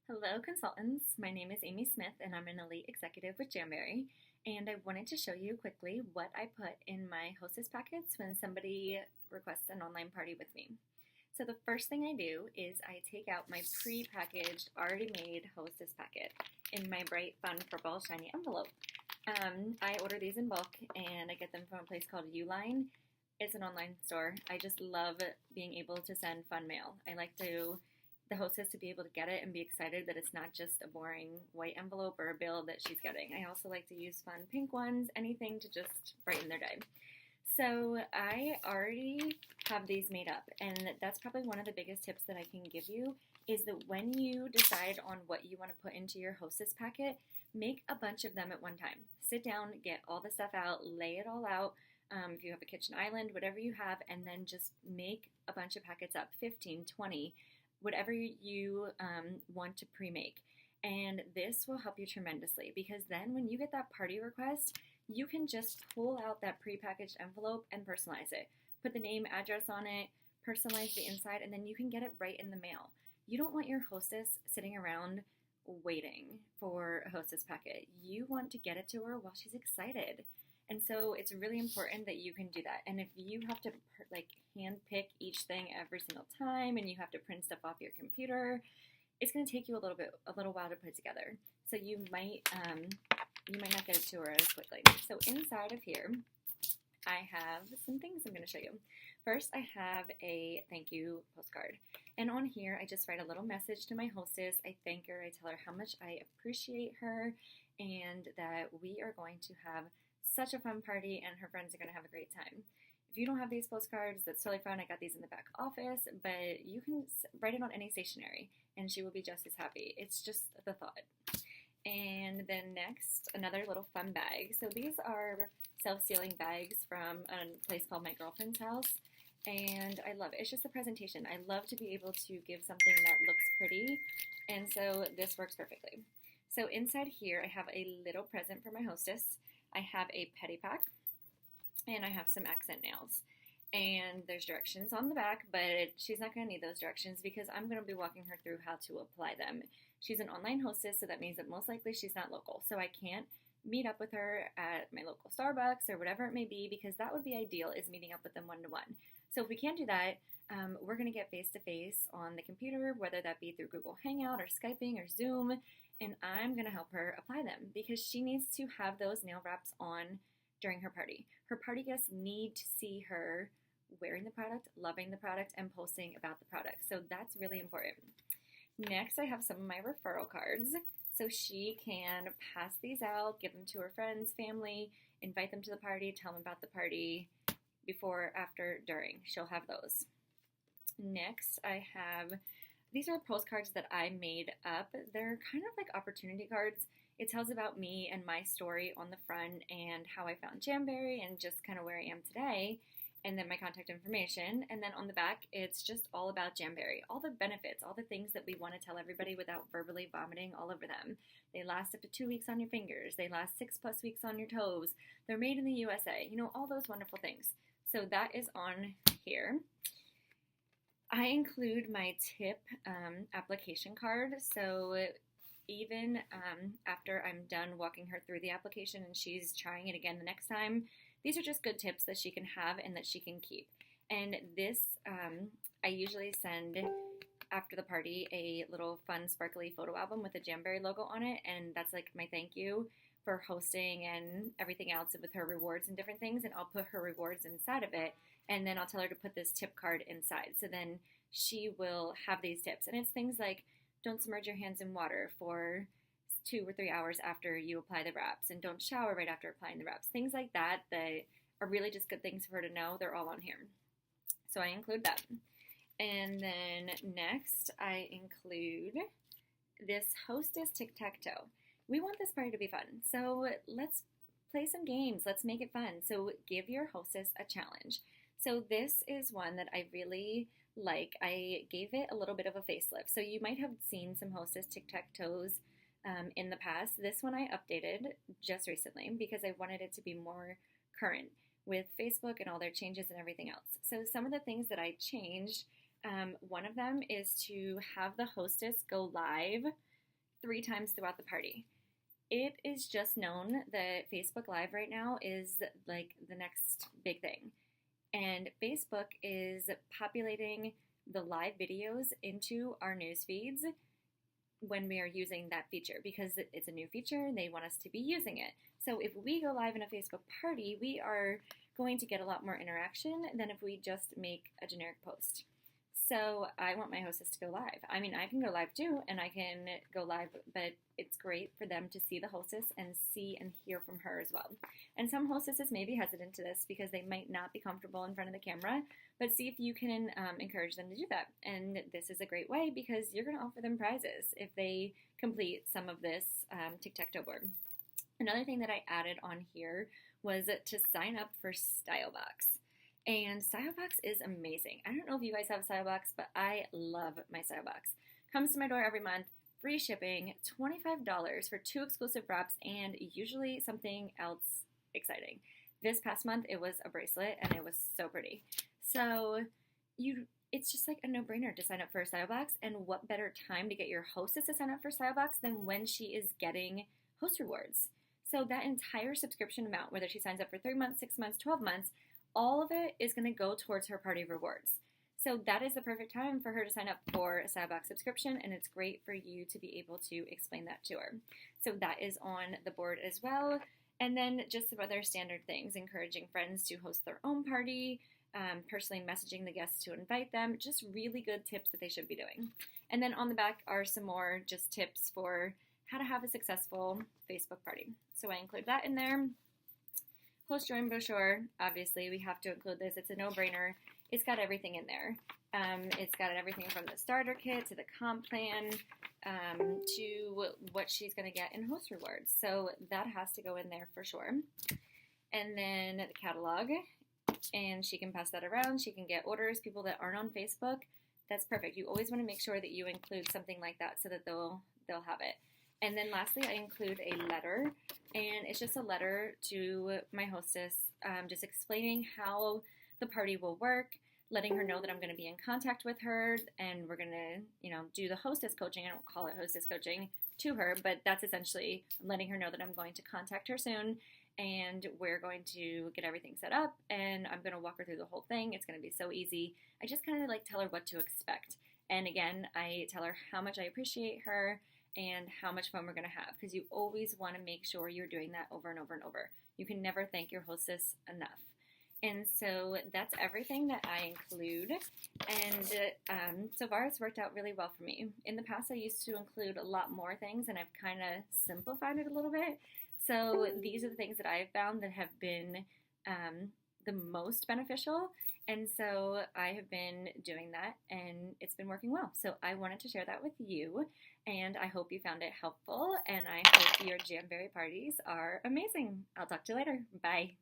Hello, consultants. My name is Amy Smith, and I'm an elite executive with Jamberry. And I wanted to show you quickly what I put in my Hostess packets when somebody requests an online party with me. So the first thing I do is I take out my pre-packaged, already made Hostess packet in my bright, fun, purple, shiny envelope. I order these in bulk, and I get them from a place called ONLNIE. It's an online store. I just love being able to send fun mail. I like the hostess to be able to get it and be excited that it's not just a boring white envelope or a bill that she's getting. I also like to use fun pink ones, anything to just brighten their day. So I already have these made up, and that's probably one of the biggest tips that I can give you is that when you decide on what you want to put into your hostess packet, make a bunch of them at one time. Sit down, get all the stuff out, lay it all out. If you have a kitchen island, whatever you have, and then just make a bunch of packets up, 15, 20, whatever you want to pre-make. And this will help you tremendously because then when you get that party request, you can just pull out that pre-packaged envelope and personalize it. Put the name, address on it, personalize the inside, and then you can get it right in the mail. You don't want your hostess sitting around waiting for a hostess packet. You want to get it to her while she's excited. And so it's really important that you can do that. And if you have to hand pick each thing every single time and you have to print stuff off your computer, it's going to take you a little while to put it together. So you might not get it to her as quickly. So inside of here, I have some things I'm going to show you. First, I have a thank you postcard. And on here, I just write a little message to my hostess. I thank her. I tell her how much I appreciate her and that we are going to have such a fun party and her friends are going to have a great time. If you don't have these postcards, that's totally fine. I got these in the back office, but you can write it on any stationery and she will be just as happy. It's just the thought. And then next, another little fun bag. So these are self-sealing bags from a place called My Girlfriend's House, and I love it. It's just the presentation. I love to be able to give something that looks pretty, and so this works perfectly. So inside here, I have a little present for my hostess. I have a petty pack, and I have some accent nails. And there's directions on the back, but she's not going to need those directions because I'm going to be walking her through how to apply them. She's an online hostess, so that means that most likely she's not local. So I can't meet up with her at my local Starbucks or whatever it may be because that would be ideal, is meeting up with them one-to-one. So if we can't do that, we're going to get face-to-face on the computer, whether that be through Google Hangout or Skyping or Zoom, and I'm going to help her apply them because she needs to have those nail wraps on during her party. Her party guests need to see her wearing the product, loving the product, and posting about the product. So that's really important. Next, I have some of my referral cards. So she can pass these out, give them to her friends, family, invite them to the party, tell them about the party, before, after, during. She'll have those. Next, I have, these are postcards that I made up. They're kind of like opportunity cards. It tells about me and my story on the front and how I found Jamberry and just kind of where I am today, and then my contact information. And then on the back, it's just all about Jamberry, all the benefits, all the things that we want to tell everybody without verbally vomiting all over them. They last up to 2 weeks on your fingers. They last 6+ weeks on your toes. They're made in the USA. You know, all those wonderful things. So that is on here. I include my tip application card. So even after I'm done walking her through the application and she's trying it again the next time, these are just good tips that she can have and that she can keep. And this, I usually send after the party a little fun sparkly photo album with a Jamberry logo on it, and that's like my thank you for hosting and everything else with her rewards and different things, and I'll put her rewards inside of it, and then I'll tell her to put this tip card inside. So then she will have these tips, and it's things like don't submerge your hands in water for 2 or 3 hours after you apply the wraps, and don't shower right after applying the wraps. Things like that that are really just good things for her to know. They're all on here. So I include that. And then next I include this Hostess tic-tac-toe. We want this party to be fun, so let's play some games. Let's make it fun. So give your hostess a challenge. So this is one that I really like. I gave it a little bit of a facelift. So you might have seen some Hostess tic-tac-toes in the past. This one I updated just recently because I wanted it to be more current with Facebook and all their changes and everything else. So some of the things that I changed, one of them is to have the hostess go live 3 times throughout the party. It is just known that Facebook Live right now is like the next big thing. And Facebook is populating the live videos into our news feeds when we are using that feature because it's a new feature and they want us to be using it. So if we go live in a Facebook party, we are going to get a lot more interaction than if we just make a generic post. So I want my hostess to go live. I mean, I can go live too, and I can go live, but it's great for them to see the hostess and see and hear from her as well. And some hostesses may be hesitant to this because they might not be comfortable in front of the camera, but see if you can encourage them to do that. And this is a great way because you're going to offer them prizes if they complete some of this tic-tac-toe board. Another thing that I added on here was to sign up for StyleBox. And StyleBox is amazing. I don't know if you guys have StyleBox, but I love my StyleBox. Comes to my door every month, free shipping, $25 for 2 exclusive wraps, and usually something else exciting. This past month, it was a bracelet, and it was so pretty. So it's just like a no-brainer to sign up for a StyleBox, and what better time to get your hostess to sign up for StyleBox than when she is getting host rewards. So that entire subscription amount, whether she signs up for 3 months, 6 months, 12 months, all of it is going to go towards her party rewards. So that is the perfect time for her to sign up for a StyleBox subscription, and it's great for you to be able to explain that to her. So that is on the board as well. And then just some other standard things, encouraging friends to host their own party, personally messaging the guests to invite them, just really good tips that they should be doing. And then on the back are some more just tips for how to have a successful Facebook party. So I include that in there. Host join brochure, obviously we have to include this. It's a no-brainer. It's got everything in there. It's got everything from the starter kit to the comp plan to what she's going to get in host rewards. So that has to go in there for sure. And then the catalog, and she can pass that around. She can get orders, people that aren't on Facebook. That's perfect. You always want to make sure that you include something like that so that they'll have it. And then lastly, I include a letter, and it's just a letter to my hostess, just explaining how the party will work, letting her know that I'm going to be in contact with her, and we're going to, do the hostess coaching. I don't call it hostess coaching to her, but that's essentially letting her know that I'm going to contact her soon, and we're going to get everything set up, and I'm going to walk her through the whole thing. It's going to be so easy. I just kind of tell her what to expect. And again, I tell her how much I appreciate her and how much fun we're going to have, because you always want to make sure you're doing that over and over and over. You can never thank your hostess enough. And so that's everything that I include, and so far it's worked out really well for me. In the past I used to include a lot more things, and I've kind of simplified it a little bit. So these are the things that I've found that have been the most beneficial, and so I have been doing that, and it's been working well. So I wanted to share that with you, and I hope you found it helpful, and I hope your Jamberry parties are amazing. I'll talk to you later. Bye.